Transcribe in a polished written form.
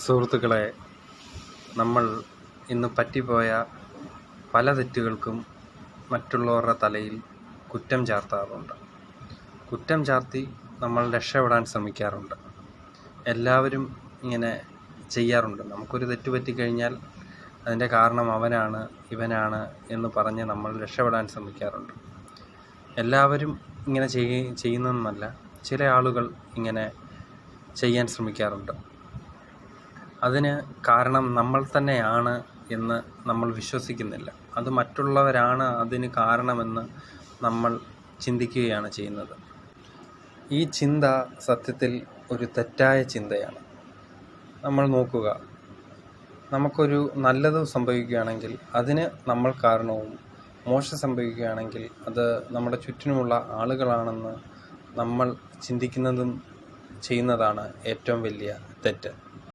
സുഹൃത്തുക്കളെ, നമ്മൾ ഇന്ന് പറ്റിപ്പോയ പല തെറ്റുകൾക്കും മറ്റുള്ളവരുടെ തലയിൽ കുറ്റം ചാർത്താറുണ്ട്. കുറ്റം ചാർത്തി നമ്മൾ രക്ഷപ്പെടാൻ ശ്രമിക്കാറുണ്ട്. എല്ലാവരും ഇങ്ങനെ ചെയ്യാറുണ്ട്. നമുക്കൊരു തെറ്റ് പറ്റിക്കഴിഞ്ഞാൽ അതിൻ്റെ കാരണം അവനാണ്, ഇവനാണ് എന്ന് പറഞ്ഞ് നമ്മൾ രക്ഷപ്പെടാൻ ശ്രമിക്കാറുണ്ട്. എല്ലാവരും ഇങ്ങനെ ചെയ്യുന്നതെന്നല്ല, ചില ആളുകൾ ഇങ്ങനെ ചെയ്യാൻ ശ്രമിക്കാറുണ്ട്. അതിന് കാരണം നമ്മൾ തന്നെയാണ് എന്ന് നമ്മൾ വിശ്വസിക്കുന്നില്ല. അത് മറ്റുള്ളവരാണ് അതിന് കാരണമെന്ന് നമ്മൾ ചിന്തിക്കുകയാണ് ചെയ്യുന്നത്. ഈ ചിന്ത സത്യത്തിൽ ഒരു തെറ്റായ ചിന്തയാണ്. നമ്മൾ നോക്കുക, നമുക്കൊരു നല്ലത് സംഭവിക്കുകയാണെങ്കിൽ അതിന് നമ്മൾ കാരണവും, മോശം സംഭവിക്കുകയാണെങ്കിൽ അത് നമ്മുടെ ചുറ്റിനുമുള്ള ആളുകളാണെന്ന് നമ്മൾ ചിന്തിക്കുന്നതും ചെയ്യുന്നതാണ് ഏറ്റവും വലിയ തെറ്റ്.